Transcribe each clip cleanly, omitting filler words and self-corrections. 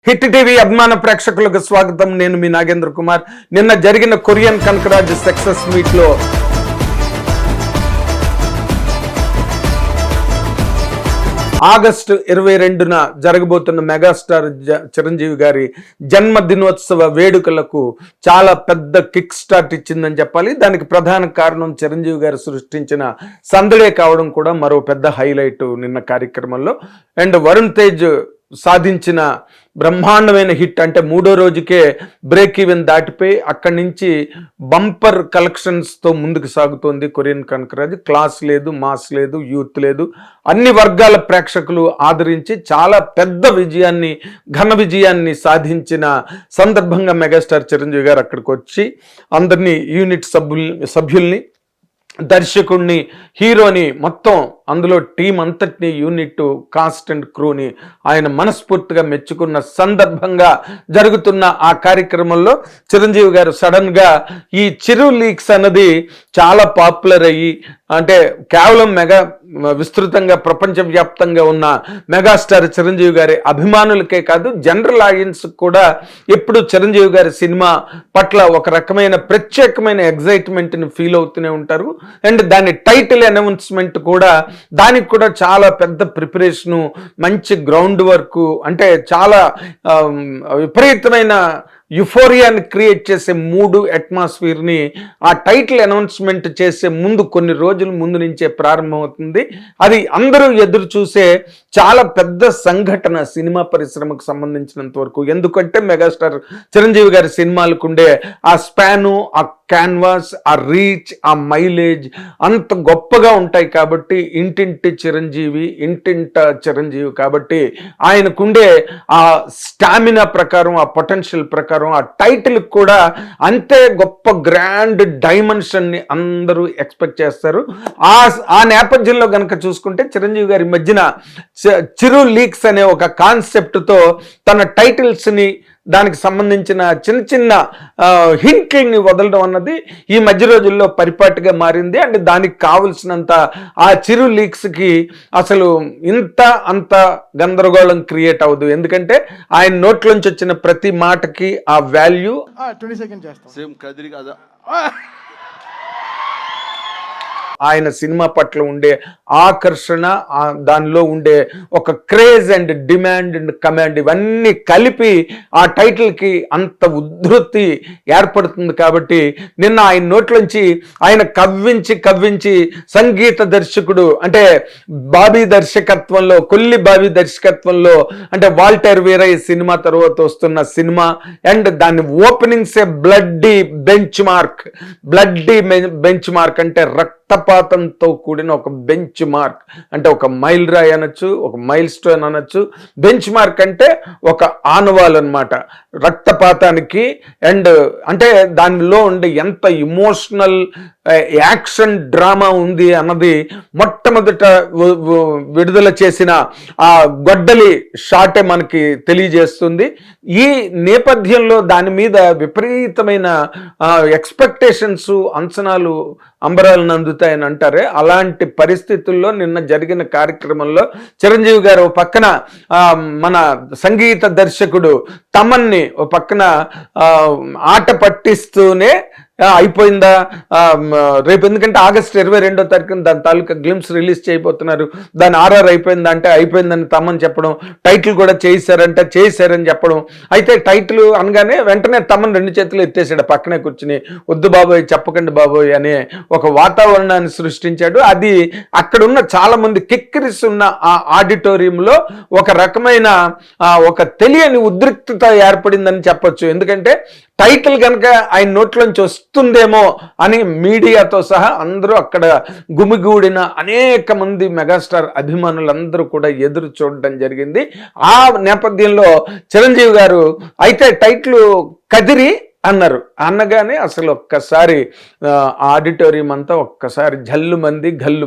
Hit TV అభిమాన ప్రేక్షకులకు స్వాగతం. నేను మీ నాగేంద్ర కుమార్. నిన్న జరిగిన కొరియన్ కనకరాజ్ సక్సెస్ మీట్ లో ఆగస్టు 22న జరగబోతున్న మెగాస్టార్ చిరంజీవి గారి జన్మదినోత్సవ వేడుకలకు చాలా పెద్ద కిక్ స్టార్ట్ ఇచ్చిందని చెప్పాలి. దానికి ప్రధాన కారణం చిరంజీవి గారు సృష్టించిన సందడే కావడం కూడా మరో పెద్ద హైలైట్ నిన్న కార్యక్రమంలో. అండ్ వరుణ్ తేజ్ సాధించిన బ్రహ్మాండమైన హిట్, అంటే మూడో రోజుకే బ్రేక్ ఈవెన్ దాటిపోయి అక్కడి నుంచి బంపర్ కలెక్షన్స్తో ముందుకు సాగుతోంది కొరియన్ కనకరాజ్. క్లాస్ లేదు, మాస్ లేదు, యూత్ లేదు, అన్ని వర్గాల ప్రేక్షకులు ఆదరించి చాలా పెద్ద విజయాన్ని, ఘన విజయాన్ని సాధించిన సందర్భంగా మెగాస్టార్ చిరంజీవి గారు అక్కడికి వచ్చి అందరినీ యూనిట్ సభ్యుల్ని, దర్శకుడిని, హీరోని, మొత్తం అందులో టీం అంతటిని, యూనిట్, కాస్ట్ అండ్ క్రూని ఆయన మనస్ఫూర్తిగా మెచ్చుకున్న సందర్భంగా జరుగుతున్న ఆ కార్యక్రమంలో చిరంజీవి గారు సడన్గా ఈ చిరు లీక్స్ అన్నది చాలా పాపులర్ అయ్యి, అంటే కేవలం విస్తృతంగా ప్రపంచవ్యాప్తంగా ఉన్న మెగాస్టార్ చిరంజీవి గారి అభిమానులకే కాదు, జనరల్ ఆడియన్స్ కూడా ఎప్పుడు చిరంజీవి గారి సినిమా పట్ల ఒక రకమైన ప్రత్యేకమైన ఎగ్జైట్మెంట్ని ఫీల్ అవుతూనే ఉంటారు. అండ్ దాని టైటిల్ అనౌన్స్మెంట్ కూడా, దానికి కూడా చాలా పెద్ద ప్రిపరేషను, మంచి గ్రౌండ్ వర్క్, అంటే చాలా విపరీతమైన యుఫోరియాని క్రియేట్ చేసే మూడు అట్మాస్ఫియర్ని ఆ టైటిల్ అనౌన్స్మెంట్ చేసే ముందు, కొన్ని రోజుల ముందు నుంచే ప్రారంభమవుతుంది. అది అందరూ ఎదురు చూసే చాలా పెద్ద సంఘటన సినిమా పరిశ్రమకు సంబంధించినంత వరకు. ఎందుకంటే మెగాస్టార్ చిరంజీవి గారి సినిమాలకు ఉండే ఆ స్పాను, ఆ క్యాన్వాస్, ఆ రీచ్, ఆ మైలేజ్ అంత గొప్పగా ఉంటాయి కాబట్టి, ఇంటింటి చిరంజీవి, ఇంటింట చిరంజీవి కాబట్టి ఆయనకుండే ఆ స్టామినా ప్రకారం, ఆ పొటెన్షియల్ ప్రకారం ఆ టైటిల్ కూడా అంతే గొప్ప గ్రాండ్ డైమెన్షన్ని అందరూ ఎక్స్పెక్ట్ చేస్తారు. ఆ నేపథ్యంలో కనుక చూసుకుంటే చిరంజీవి గారి మధ్యన చిరు లీక్స్ అనే ఒక కాన్సెప్ట్తో తన టైటిల్స్ని, దానికి సంబంధించిన చిన్న చిన్న హింట్ని వదలడం అన్నది ఈ మధ్య రోజుల్లో పరిపాటిగా మారింది. అంటే దానికి కావలసినంత ఆ చిరు లీక్స్కి అసలు అంత గందరగోళం క్రియేట్ అవ్వదు. ఎందుకంటే ఆయన నోట్లోంచి వచ్చిన ప్రతి మాటకి ఆ వాల్యూ. 20 సెకండ్ చేస్తాం. ఆయన సినిమా పట్ల ఉండే ఆకర్షణ, దానిలో ఉండే ఒక craze and demand and command, ఇవన్నీ కలిపి ఆ టైటిల్కి అంత ఉద్ధృతి ఏర్పడుతుంది. కాబట్టి నిన్న ఆయన నోట్లోంచి ఆయన కవ్వించి సంగీత దర్శకుడు, అంటే బాబీ దర్శకత్వంలో, కొల్లి బాబీ దర్శకత్వంలో, అంటే వాల్టర్ వీరయ్య సినిమా తర్వాత వస్తున్న సినిమా, అండ్ దాని ఓపెనింగ్సే బ్లడ్డీ బెంచ్ మార్క్, అంటే రక్తపాతంతో కూడిన ఒక బెంచ్ మార్క్, అంటే ఒక మైల్ రాయి అనొచ్చు, ఒక మైల్ స్టోన్ అనొచ్చు. బెంచ్ మార్క్ అంటే ఒక ఆనవాల్ అనమాట రక్తపాతానికి. అండ్ అంటే దానిలో ఉండే ఎంత ఇమోషనల్ యాక్షన్ డ్రామా ఉంది అన్నది మొట్టమొదట విడుదల చేసిన ఆ గొడ్డలి షాటే మనకి తెలియజేస్తుంది. ఈ నేపథ్యంలో దాని మీద విపరీతమైన ఎక్స్పెక్టేషన్స్, అంచనాలు అంబరాలను అందుతాయని అంటారే, అలాంటి పరిస్థితుల్లో నిన్న జరిగిన కార్యక్రమంలో చిరంజీవి గారు ఓ పక్కన మన సంగీత దర్శకుడు తమన్ని ఓ పక్కన ఆట పట్టిస్తూనే అయిపోయిందా రేపు, ఎందుకంటే ఆగస్టు 22వ తారీఖున దాని తాలూకా గ్లిమ్స్ రిలీజ్ చేయబోతున్నారు, దాని ఆర్ఆర్ అయిపోయిందా అంటే అయిపోయిందని తమని చెప్పడం, టైటిల్ కూడా చేశారని చెప్పడం. అయితే టైటిల్ అనగానే వెంటనే తమన్ 2 చేతులు ఎత్తేసాడు, పక్కనే కూర్చుని వద్దు బాబోయ్, చెప్పకండి బాబోయ్ అనే ఒక వాతావరణాన్ని సృష్టించాడు. అది అక్కడున్న చాలా మంది కిక్కిరిసి ఉన్న ఆ ఆడిటోరియంలో ఒక రకమైన ఒక తెలియని ఉద్రిక్తత ఏర్పడిందని చెప్పొచ్చు. ఎందుకంటే టైటిల్ కనుక ఆయన నోట్లోంచి వస్తుందేమో అని మీడియాతో సహా అందరూ అక్కడ గుమిగూడిన అనేక మంది మెగాస్టార్ అభిమానులందరూ కూడా ఎదురు చూడడం జరిగింది. ఆ నేపథ్యంలో చిరంజీవి గారు అయితే టైటిల్ కదిరి అన్నారు. అనగానే అసలు ఒక్కసారి ఆడిటోరియం అంతా ఒక్కసారి గల్లు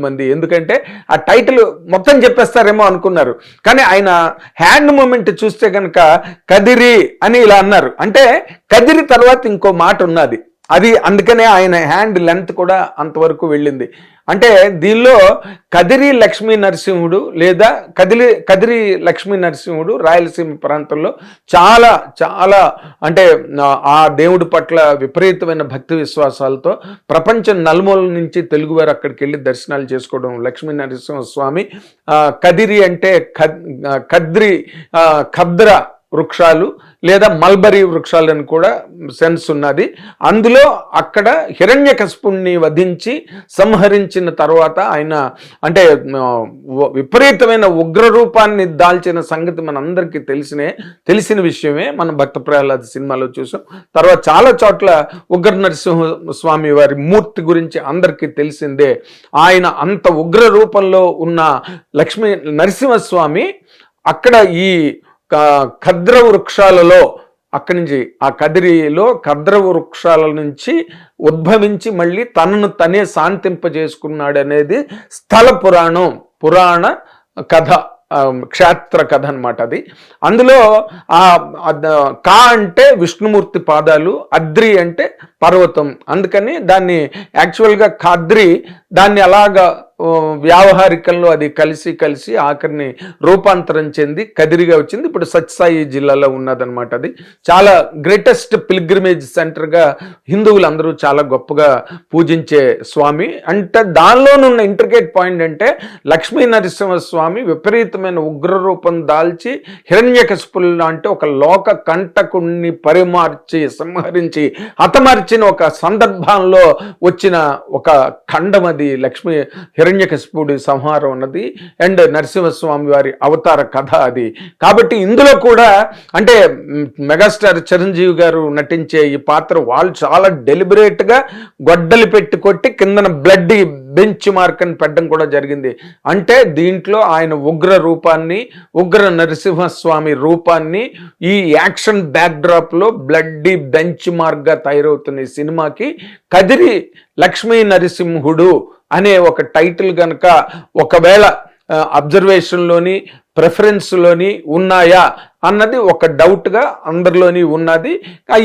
మంది. ఎందుకంటే ఆ టైటిల్ మొత్తం చెప్పేస్తారేమో అనుకున్నారు, కానీ ఆయన హ్యాండ్ మూమెంట్ చూస్తే కనుక కదిరి అని ఇలా అన్నారు. అంటే కదిరి తర్వాత ఇంకో మాట ఉన్నది, అది అందుకనే ఆయన హ్యాండ్ లెంత్ కూడా అంతవరకు వెళ్ళింది. అంటే దీనిలో కదిరి లక్ష్మీ నరసింహుడు లేదా కదిరి లక్ష్మీ నరసింహుడు రాయలసీమ ప్రాంతంలో చాలా చాలా అంటే ఆ దేవుడి పట్ల విపరీతమైన భక్తి విశ్వాసాలతో ప్రపంచం నలుమూల నుంచి తెలుగువారు అక్కడికి వెళ్ళి దర్శనాలు చేసుకోవడం. లక్ష్మీ నరసింహస్వామి కదిరి అంటే ఖద్ర వృక్షాలు లేదా మల్బరీ వృక్షాలని కూడా సెన్స్ ఉన్నది. అందులో అక్కడ హిరణ్యకశిపుణ్ణి వధించి సంహరించిన తర్వాత ఆయన అంటే విపరీతమైన ఉగ్ర రూపాన్ని దాల్చిన సంగతి మనందరికీ తెలిసిన విషయమే. మనం భక్త ప్రహ్లాద సినిమాలో చూసాం. తర్వాత చాలా చోట్ల ఉగ్ర నరసింహస్వామి వారి మూర్తి గురించి అందరికీ తెలిసిందే. ఆయన అంత ఉగ్ర రూపంలో ఉన్న లక్ష్మీ నరసింహస్వామి అక్కడ ఈ ఖద్ర వృక్షాలలో అక్కడి నుంచి ఆ కదిరిలో ఖద్ర వృక్షాల నుంచి ఉద్భవించి మళ్ళీ తనను తనే శాంతింపజేసుకున్నాడు అనేది స్థల పురాణ కథ, క్షేత్ర కథ అనమాట అది. అందులో కా అంటే విష్ణుమూర్తి పాదాలు, అద్రి అంటే పర్వతం. అందుకని దాన్ని యాక్చువల్గా ఖద్రి దాన్ని అలాగా వ్యావహారికంలో అది కలిసి ఆఖరిని రూపాంతరం చెంది కదిరిగా వచ్చింది. ఇప్పుడు సత్యసాయి జిల్లాలో ఉన్నదనమాట. అది చాలా గ్రేటెస్ట్ పిల్గ్రిమేజ్ సెంటర్గా హిందువులందరూ చాలా గొప్పగా పూజించే స్వామి. అంటే దానిలోనున్న ఇంట్రికేట్ పాయింట్ అంటే లక్ష్మీ నరసింహస్వామి విపరీతమైన ఉగ్ర రూపం దాల్చి హిరణ్యకశిపులు అంటే ఒక లోక కంటకుణ్ణి సంహరించి హతమార్చిన ఒక సందర్భంలో వచ్చిన ఒక ఖండం అది లక్ష్మీ హిరణ్యకశిపుడి సంహారం ఉన్నది అండ్ నరసింహస్వామి వారి అవతార కథ అది. కాబట్టి ఇందులో కూడా అంటే మెగాస్టార్ చిరంజీవి గారు నటించే ఈ పాత్ర వాళ్ళు చాలా డెలిబరేట్గా గొడ్డలి పెట్టి కొట్టి కిందన బ్లడ్ బెంచ్ మార్క్ అని పెట్టడం కూడా జరిగింది. అంటే దీంట్లో ఆయన ఉగ్ర రూపాన్ని, ఉగ్ర నరసింహస్వామి రూపాన్ని ఈ యాక్షన్ బ్యాక్డ్రాప్లో బ్లడ్డీ బెంచ్ మార్క్గా తయారవుతున్న ఈ సినిమాకి కదిరి లక్ష్మీ నరసింహుడు అనే ఒక టైటిల్ కనుక ఒకవేళ అబ్జర్వేషన్లోని ప్రిఫరెన్స్లోని ఉన్నాయా అన్నది ఒక డౌట్గా అందరిలోని ఉన్నది.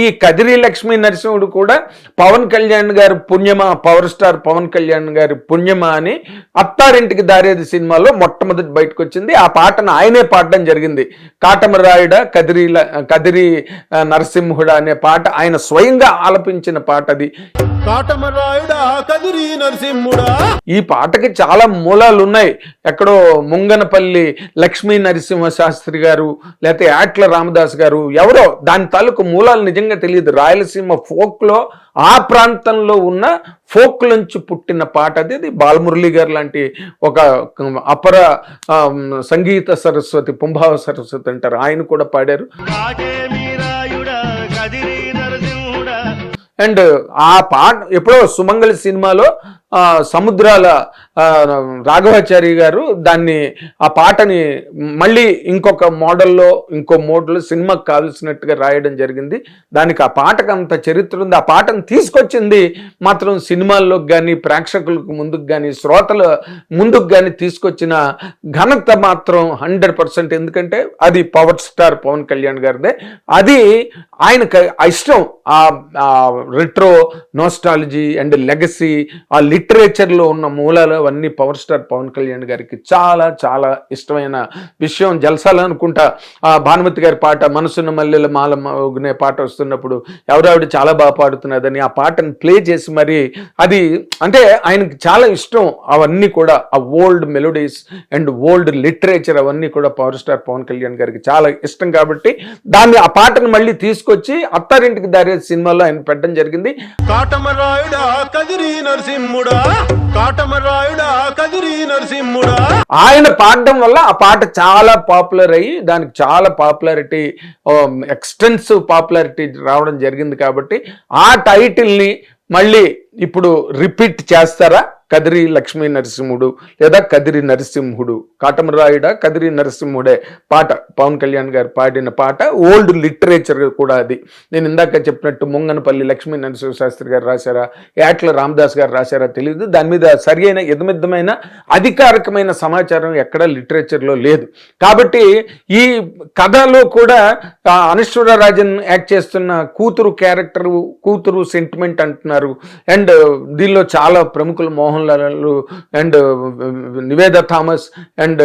ఈ కదిరి లక్ష్మీ నరసింహుడు కూడా పవన్ కళ్యాణ్ గారి పుణ్యమా, పవర్ స్టార్ పవన్ కళ్యాణ్ గారి పుణ్యమా అని అత్తారింటికి దారేది సినిమాలో మొట్టమొదటి బయటకు వచ్చింది. ఆ పాటను ఆయనే పాడడం జరిగింది. కాటమరాయుడ కదిరి నరసింహుడ అనే పాట ఆయన స్వయంగా ఆలపించిన పాట అది. ఈ పాటకి చాలా మూలాలు ఉన్నాయి. ఎక్కడో ముంగనపల్లి లక్ష్మీ నరసింహ శాస్త్రి గారు లేకపోతే యాట్ల రామదాస్ గారు ఎవరో దాని తాలూకు మూలాలు నిజంగా తెలియదు. రాయలసీమ ఫోక్లో ఆ ప్రాంతంలో ఉన్న ఫోక్ నుంచి పుట్టిన పాట అది. బాలమురళి గారు లాంటి ఒక అపర సంగీత సరస్వతి, పుంభావ సరస్వతి అంటారు, ఆయన కూడా పాడారు. అండ్ ఆ పాట ఎప్పుడో సుమంగళ సినిమాలో సముద్రాల రాఘవాచారి గారు దాన్ని ఆ పాటని మళ్ళీ ఇంకొక మోడల్లో ఇంకో మోడల్లో సినిమాకి కావాల్సినట్టుగా రాయడం జరిగింది. దానికి ఆ పాటకు అంత చరిత్ర ఉంది. ఆ పాటను తీసుకొచ్చింది మాత్రం సినిమాల్లోకి కానీ ప్రేక్షకులకు ముందుకు కానీ శ్రోతల ముందుకు కానీ తీసుకొచ్చిన ఘనత మాత్రం 100%. ఎందుకంటే అది పవర్ స్టార్ పవన్ కళ్యాణ్ గారిదే. అది ఆయనకు ఇష్టం. ఆ రెట్రో నోస్టాలజీ అండ్ లెగసీ, ఆ లిటరేచర్లో ఉన్న మూలాలు అవన్నీ పవర్ స్టార్ పవన్ కళ్యాణ్ గారికి చాలా చాలా ఇష్టమైన విషయం. జల్సాలు అనుకుంటా భానుమతి గారి పాట మనసున్న మల్లెల మాల మోగునే పాట వస్తున్నప్పుడు ఎవరావిడ చాలా బాగా పాడుతున్నదని ఆ పాటను ప్లే చేసి మరి అది అంటే ఆయనకి చాలా ఇష్టం. అవన్నీ కూడా ఆ old melodies and old literature అవన్నీ కూడా పవర్ స్టార్ పవన్ కళ్యాణ్ గారికి చాలా ఇష్టం. కాబట్టి దాన్ని ఆ పాటను మళ్ళీ తీసుకొచ్చి అత్తారింటికి దారే సినిమాలో ఆయన పెట్టడం జరిగింది. ఆయన పాడడం వల్ల ఆ పాట చాలా పాపులర్ అయ్యి దానికి చాలా పాపులారిటీ, ఎక్స్టెన్సివ్ పాపులారిటీ రావడం జరిగింది. కాబట్టి ఆ టైటిల్ని మళ్ళీ ఇప్పుడు రిపీట్ చేస్తారా? కదిరి లక్ష్మీ నరసింహుడు లేదా కదిరి నరసింహుడు, కాటమరాయుడ కదిరి నరసింహుడే పాట పవన్ కళ్యాణ్ గారు పాడిన పాట. ఓల్డ్ లిటరేచర్ కూడా అది. నేను ఇందాక చెప్పినట్టు ముంగనపల్లి లక్ష్మీ నరసింహ శాస్త్రి గారు రాశారా, యాట్ల రామదాస్ గారు రాశారా తెలియదు. దాని మీద సరి అయిన ఎదుమిద్దమైన అధికారికమైన సమాచారం ఎక్కడ లిటరేచర్లో లేదు. కాబట్టి ఈ కథలో కూడా అనశ్వర రాజన్ యాక్ట్ చేస్తున్న కూతురు క్యారెక్టర్, కూతురు సెంటిమెంట్ అంటున్నారు. అండ్ దీనిలో చాలా ప్రముఖులు Mohan Rammohan Lal and Nivetha Thomas and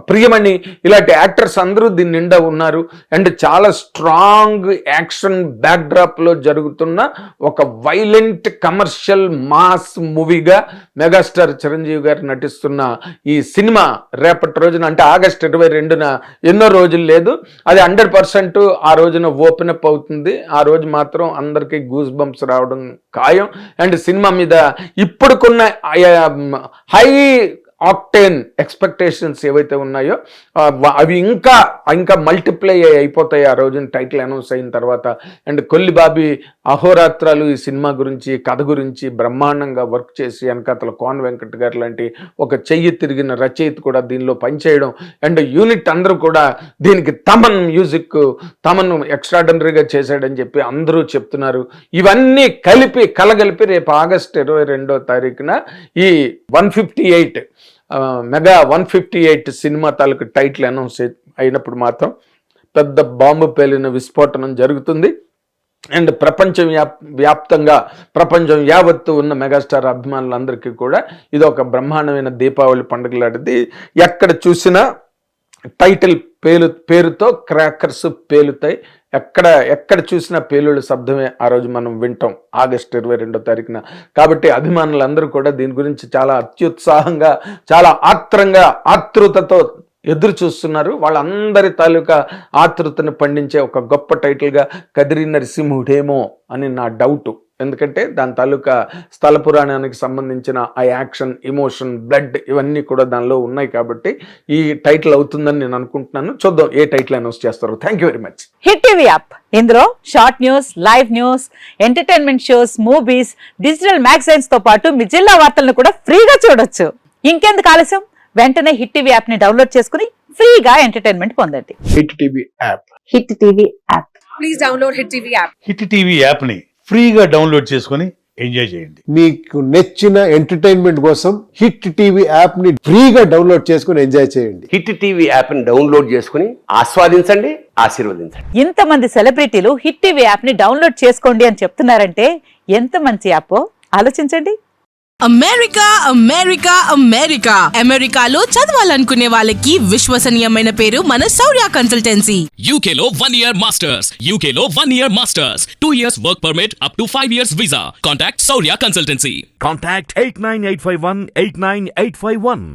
Priyamani ఇలాంటి యాక్టర్స్ అందరూ దీని నిండా ఉన్నారు. అండ్ చాలా స్ట్రాంగ్ యాక్షన్ బ్యాక్డ్రాప్లో జరుగుతున్న ఒక వైలెంట్ కమర్షియల్ మాస్ మూవీగా మెగాస్టార్ చిరంజీవి గారు నటిస్తున్న ఈ సినిమా రేపటి రోజున అంటే ఆగస్టు 22న ఎన్నో రోజులు లేదు, అది 100% ఆ రోజున ఓపెన్ అప్ అవుతుంది. ఆ రోజు మాత్రం అందరికీ గూస్ బంప్స్ రావడం ఖాయం. అండ్ సినిమా మీద ఇప్పుడుకున్న హై ఆక్టేన్ ఎక్స్పెక్టేషన్స్ ఏవైతే ఉన్నాయో అవి ఇంకా మల్టిప్లై అయిపోతాయి ఆ రోజున టైటిల్ అనౌన్స్ అయిన తర్వాత. అండ్ కొల్లిబాబి అహోరాత్రాలు ఈ సినిమా గురించి కథ గురించి బ్రహ్మాండంగా వర్క్ చేసి వెనకాతల కోన వెంకట్ గారు లాంటి ఒక చెయ్యి తిరిగిన రచయిత కూడా దీనిలో పనిచేయడం, అండ్ యూనిట్ అందరూ కూడా దీనికి తమన్ మ్యూజిక్ తమన్ ఎక్స్ట్రాడనరీగా చేశాడని చెప్పి అందరూ చెప్తున్నారు. ఇవన్నీ కలగలిపి రేపు ఆగస్టు 22వ తారీఖున ఈ 158 మెగా 158 సినిమా తాలూకు టైటిల్ అనౌన్స్ అయినప్పుడు మాత్రం పెద్ద బాంబు పేలిన విస్ఫోటనం జరుగుతుంది. అండ్ ప్రపంచం యావత్తు ఉన్న మెగాస్టార్ అభిమానులందరికీ కూడా ఇది ఒక బ్రహ్మాండమైన దీపావళి పండుగ లాంటిది. ఎక్కడ చూసినా టైటిల్ పేరుతో క్రాకర్స్ పేలుతాయి. ఎక్కడ చూసినా పేలుళ్ళ శబ్దమే ఆ రోజు మనం వింటాం ఆగస్టు 22వ తారీఖున. కాబట్టి అభిమానులందరూ కూడా దీని గురించి చాలా అత్యుత్సాహంగా చాలా ఆతృతతో ఎదురు చూస్తున్నారు. వాళ్ళందరి తాలూకా ఆతృతను పండించే ఒక గొప్ప టైటిల్గా కదిరి నరసింహుడేమో అని నా డౌటు. ఎందుకంటే దాని తాలూకా స్థల పురాణానికి సంబంధించిన ఆ యాక్షన్, ఎమోషన్, బ్లడ్ ఇవన్నీ కూడా దానిలో ఉన్నాయి. కాబట్టి ఈ టైటిల్ అవుతుందని నేను అనుకుంటున్నాను. చూద్దాం ఏ టైటిల్ అనౌన్స్ చేస్తారో. Thank you very much. Hit TV app, ఇందులో short news, live news, entertainment shows, movies, digital magazines తో పాటు మీ జిల్లా వార్తలను కూడా ఫ్రీగా చూడొచ్చు. ఇంకెందుకు ఆలస్యం, వెంటనే హిట్ టీవీ యాప్ ని డౌన్లోడ్ చేసుకుని ఫ్రీగా ఎంటర్టైన్మెంట్ పొందండి. Hit TV app. Hit TV app. Please download hit TV app. Hit TV app ని ఫ్రీగా డౌన్లోడ్ చేసుకొని ఎంజాయ్ చేయండి. మీకు నచ్చిన ఎంటర్టైన్మెంట్ కోసం హిట్ టీవీ యాప్ ని ఫ్రీగా డౌన్లోడ్ చేసుకొని ఎంజాయ్ చేయండి. హిట్ టీవీ యాప్ ని డౌన్లోడ్ చేసుకుని ఆస్వాదించండి, ఆశీర్వదించండి. ఇంతమంది సెలబ్రిటీలు హిట్ టీవీ యాప్ ని డౌన్లోడ్ చేసుకోండి అని చెప్తున్నారంటే ఎంత మంచి యాప్ ఆలోచించండి. అమెరికా అమెరికాలో చదవాలనుకునే వాళ్ళకి విశ్వసనీయమైన పేరు మన శౌర్య కన్సల్టెన్సీ. UK లో 1 year masters, UK లో 1 year masters, 2 years work permit up to 5 years visa. Contact Saurya Consultancy. Contact 89851 89851.